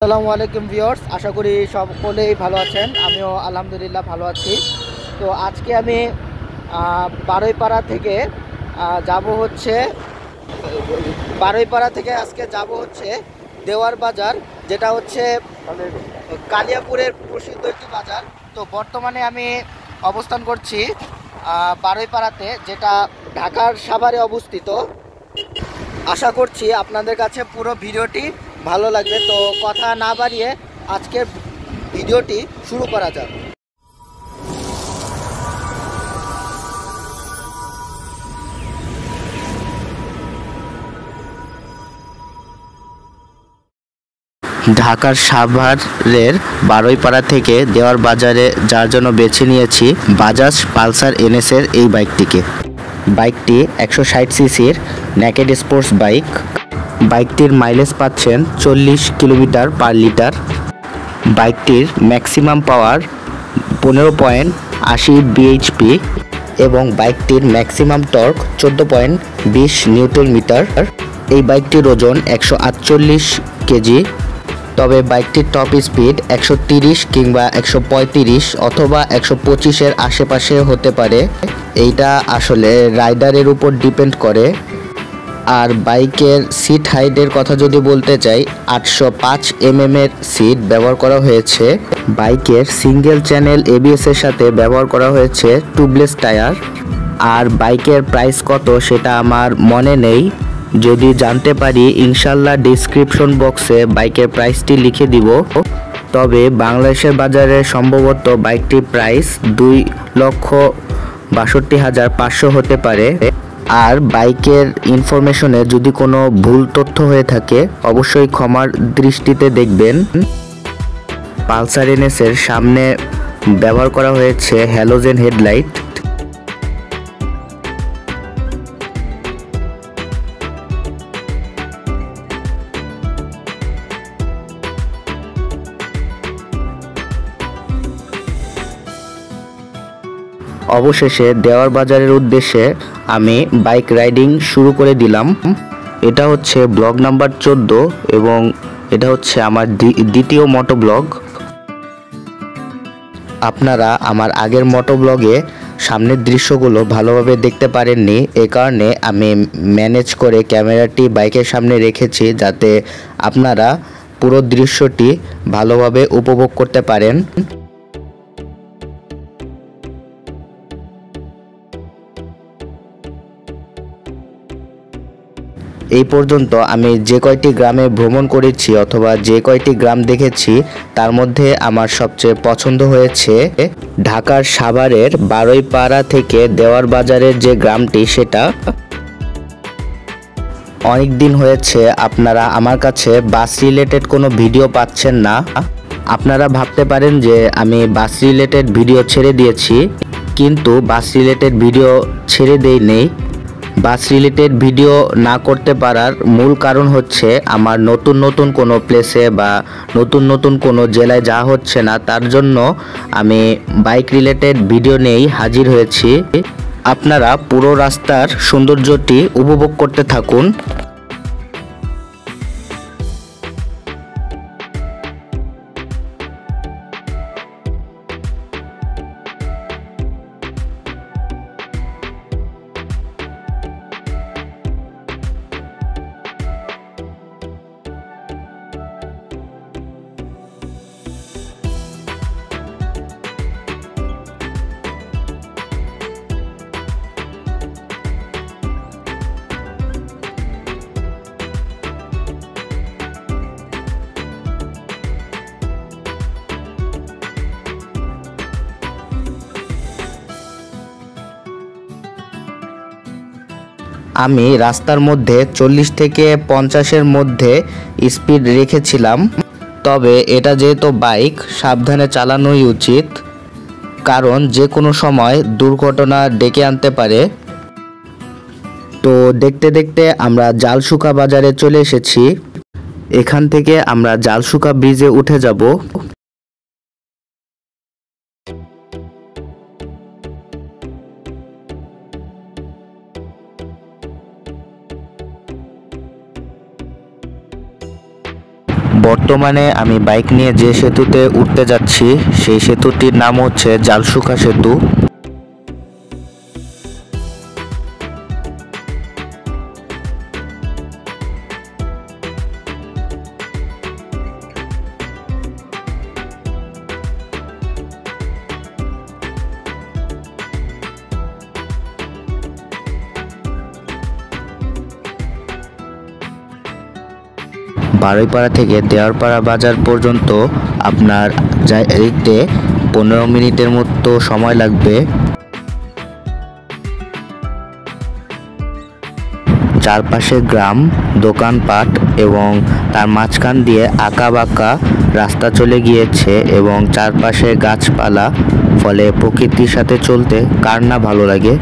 আসসালামু আলাইকুম ভিউয়ার্স, আশা করি সকলেই ভালো আছেন। আমিও আলহামদুলিল্লাহ ভালো আছি। তো আজকে আমি বারুইপাড়া থেকে যাব হচ্ছে বারুইপাড়া থেকে আজকে যাব হচ্ছে দেওয়ার বাজার, যেটা হচ্ছে কালিয়াপুরের প্রসিদ্ধ একটি বাজার। তো বর্তমানে আমি অবস্থান করছি বারুইপাড়াতে, যেটা ঢাকার সাভারে অবস্থিত। আশা করছি আপনাদের কাছে পুরো ভিডিওটি ভালো লাগবে। তো কথা না বাড়িয়ে আজকের ভিডিওটি শুরু করা যাক। ঢাকার সাভারের বারুইপাড়া থেকে দেওয়ার বাজারে যার জন্য বেছে নিয়েছি বাজাজ পালসার এনএসের এই বাইকটিকে। বাইকটি 160 সিসির নেকেড স্পোর্টস বাইক। বাইকটির মাইলেজ পাচ্ছেন 40 কিলোমিটার পার লিটার। বাইকটির ম্যাক্সিমাম পাওয়ার 15.80 বিএইচপি এবং বাইকটির ম্যাক্সিমাম টর্ক 14.20 নিউটন মিটার। এই বাইকটির ওজন 148 কেজি। তবে বাইকটির টপ স্পিড 130 কিংবা 135 অথবা 125-এর আশেপাশে হতে পারে। এইটা আসলে রাইডারের উপর ডিপেন্ড করে। আর বাইকের সিট হাইটের কথা যদি বলতে চাই, 805 এর সিট ব্যবহার করা হয়েছে। বাইকের সিঙ্গেল চ্যানেল এবিএস এর সাথে ব্যবহার করা হয়েছে টিউবলেস টায়ার। আর বাইকের প্রাইস কত সেটা আমার মনে নেই, যদি জানতে পারি ইনশাল্লাহ ডিসক্রিপশন বক্সে বাইকের প্রাইসটি লিখে দিব। তবে বাংলাদেশের বাজারে সম্ভবত বাইকটির প্রাইস 2,62,500 হতে পারে। আর বাইকের ইনফরমেশনে যদি কোনো ভুল তথ্য হয়ে থাকে অবশ্যই ক্ষমার দৃষ্টিতে দেখবেন। পালসার এনএসের সামনে ব্যবহার করা হয়েছে হ্যালোজেন হেডলাইট। অবশেষে দেওয়ার বাজারের উদ্দেশ্যে আমি বাইক রাইডিং শুরু করে দিলাম। এটা হচ্ছে ব্লগ নাম্বার 14 এবং এটা হচ্ছে আমার দ্বিতীয় মোটো ব্লগ। আপনারা আমার আগের মোটো ব্লগে সামনের দৃশ্যগুলো ভালোভাবে দেখতে পারেননি, এ কারণে আমি ম্যানেজ করে ক্যামেরাটি বাইকের সামনে রেখেছি যাতে আপনারা পুরো দৃশ্যটি ভালোভাবে উপভোগ করতে পারেন। এই পর্যন্ত আমি যে কয়টি গ্রামে ভ্রমণ করেছি অথবা যে কয়টি গ্রাম দেখেছি তার মধ্যে আমার সবচেয়ে পছন্দ হয়েছে ঢাকার সাভারের বারুইপাড়া থেকে দেওয়ার বাজারের যে গ্রামটি, সেটা। অনেক দিন হয়েছে আপনারা আমার কাছে বাস রিলেটেড কোনো ভিডিও পাচ্ছেন না। আপনারা ভাবতে পারেন যে আমি বাস রিলেটেড ভিডিও ছেড়ে দিয়েছি, কিন্তু বাস রিলেটেড ভিডিও ছেড়ে দেই নেই। বাস রিলেটেড ভিডিও না করতে পারার মূল কারণ হচ্ছে আমার নতুন নতুন কোনো প্লেসে বা নতুন নতুন কোনো জেলায় যাওয়া হচ্ছে না, তার জন্য আমি বাইক রিলেটেড ভিডিও নিয়েই হাজির হয়েছি। আপনারা পুরো রাস্তার সৌন্দর্যটি উপভোগ করতে থাকুন। আমি রাস্তার মধ্যে 40 থেকে 50-এর মধ্যে স্পিড রেখেছিলাম। তবে এটা যেহেতু বাইক, সাবধানে চালানোই উচিত, কারণ যে কোনো সময় দুর্ঘটনা ডেকে আনতে পারে। তো দেখতে দেখতে আমরা জালশুকা বাজারে চলে এসেছি। এখান থেকে আমরা জালশুকা ব্রিজে উঠে যাব। বর্তমানে আমি বাইক নিয়ে যে সেতুতে উঠতে যাচ্ছি সেই সেতুটির নাম হচ্ছে জালসুখা সেতু। বারুইপাড়া থেকে দেওয়ারপাড়া বাজার পর্যন্ত আপনার যাইতে 15 মিনিটের মতো সময় লাগবে। চারপাশে গ্রাম, দোকানপাট এবং তার মাঝখান দিয়ে আঁকাবাঁকা রাস্তা চলে গিয়েছে এবং চারপাশে গাছপালা, ফলে প্রকৃতির সাথে চলতে কার না ভালো লাগে।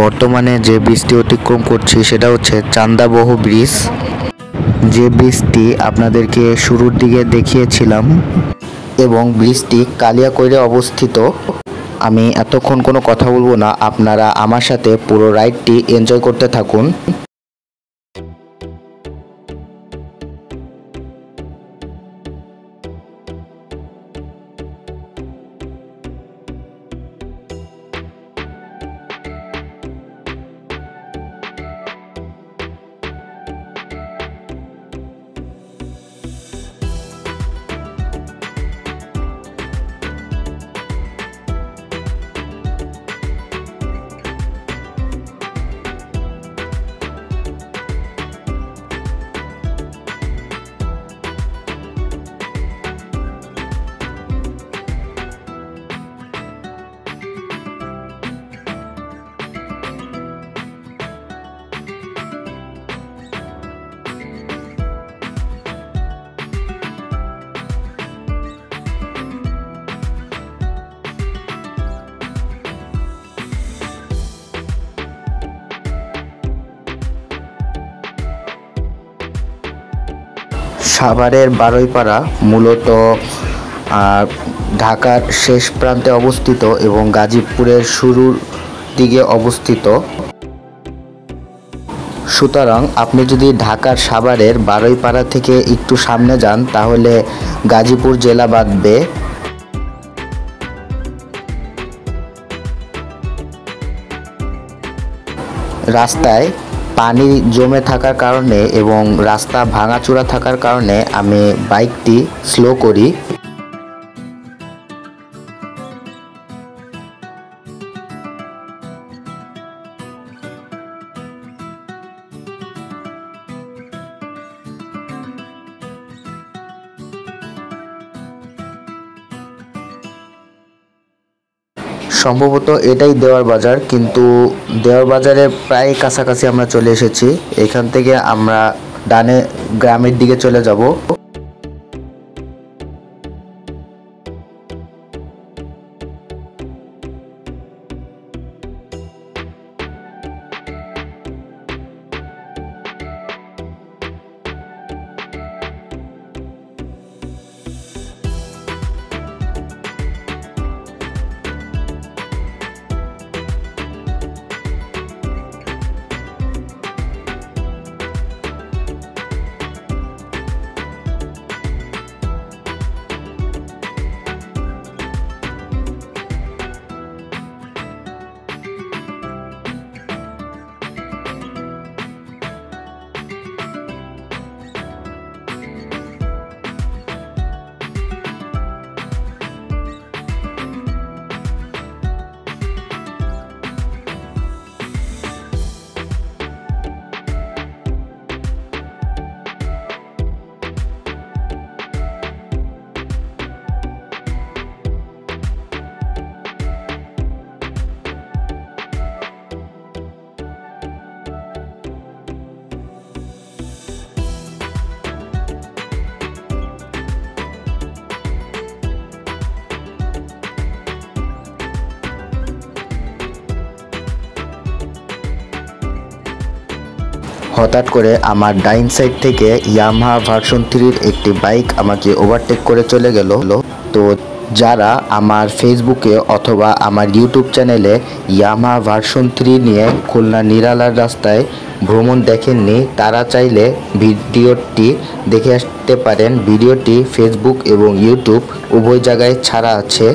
বর্তমানে যে ব্রিজটি অতিক্রম করছি সেটা হচ্ছে চান্দাবহ ব্রিজ, যে ব্রিজটি আপনাদেরকে শুরুর দিকে দেখিয়েছিলাম এবং ব্রিজটি কালিয়াকৈরে অবস্থিত। আমি এতক্ষণ কোনো কথা বলবো না, আপনারা আমার সাথে পুরো রাইডটি এনজয় করতে থাকুন। সাভারের বারুইপাড়া মূলত ঢাকার শেষ প্রান্তে অবস্থিত এবং গাজীপুরের শুরুর দিকে অবস্থিত। সুতরাং আপনি যদি ঢাকার সাভারের বারুইপাড়া থেকে একটু সামনে যান তাহলে গাজীপুর জেলা বাদবে। রাস্তায় পানি জমে থাকার কারণে এবং রাস্তা ভাঙাচোরা থাকার কারণে আমি বাইকটি স্লো করি। সম্ভবত এটাই দেওয়ার বাজার, কিন্তু দেওয়ার বাজারের প্রায় কাছাকাছি আমরা চলে এসেছি। এখান থেকে আমরা ডানে গ্রামের দিকে চলে যাব। হঠাৎ করে আমার ডাইন সাইড থেকে ইয়ামাহা ভার্সন 3-র একটি বাইক আমাকে ওভারটেক করে চলে গেল। তো যারা আমার ফেসবুকে অথবা আমার ইউটিউব চ্যানেলে ইয়ামাহা ভার্সন 3 নিয়ে খুলনা নিরালার রাস্তায় ভ্রমণ দেখেননি তারা চাইলে ভিডিওটি দেখে আসতে পারেন। ভিডিওটি ফেসবুক এবং ইউটিউব উভয় জায়গায় ছাড়া আছে।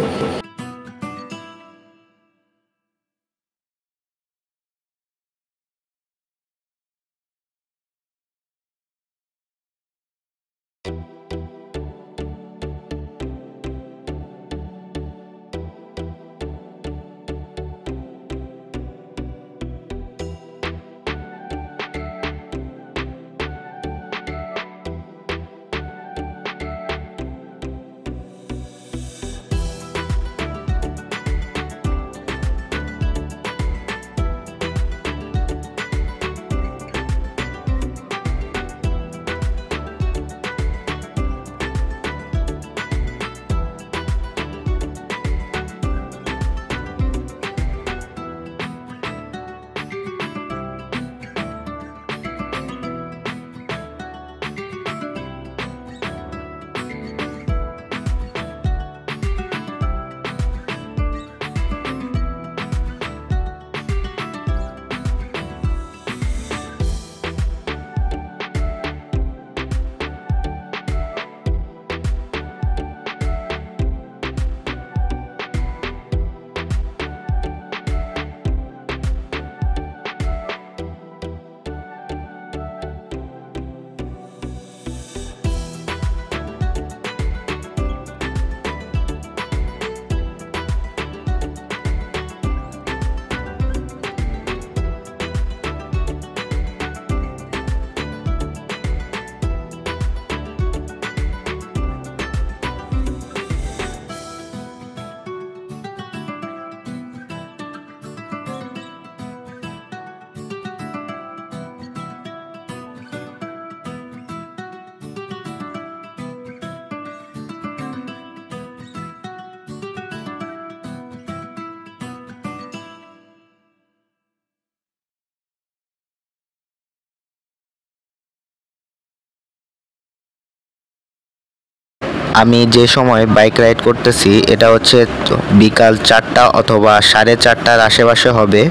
আমি যে সময় বাইক রাইড করতেছি এটা হচ্ছে বিকাল 4টা অথবা 4:30টার আশেপাশে হবে।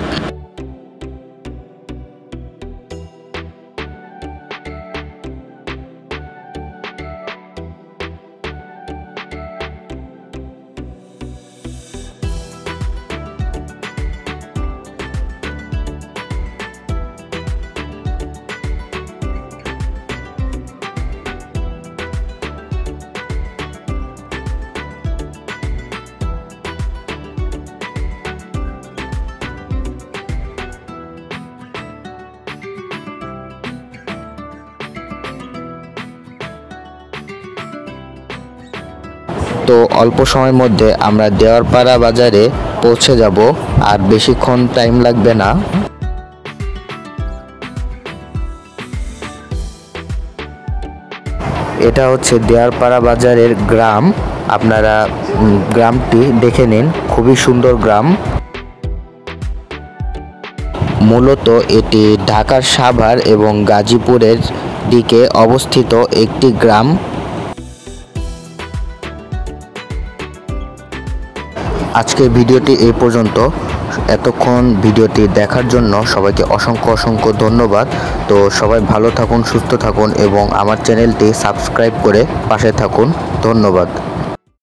তো অল্প সময়ের মধ্যে আমরা দেওয়ারপাড়া বাজারে পৌঁছে যাব, আর বেশিক্ষণ টাইম লাগবে না। এটা হচ্ছে দেওয়ারপাড়া বাজারের গ্রাম। আপনারা গ্রামটি দেখে নিন, খুবই সুন্দর গ্রাম। মূলত এটি ঢাকার সাভার এবং গাজীপুরের দিকে অবস্থিত একটি গ্রাম। আজকের ভিডিওটি এই পর্যন্ত। এতক্ষণ ভিডিওটি দেখার জন্য সবাইকে অসংখ্য ধন্যবাদ। তো সবাই ভালো থাকুন, সুস্থ থাকুন এবং আমার চ্যানেলটি সাবস্ক্রাইব করে পাশে থাকুন। ধন্যবাদ।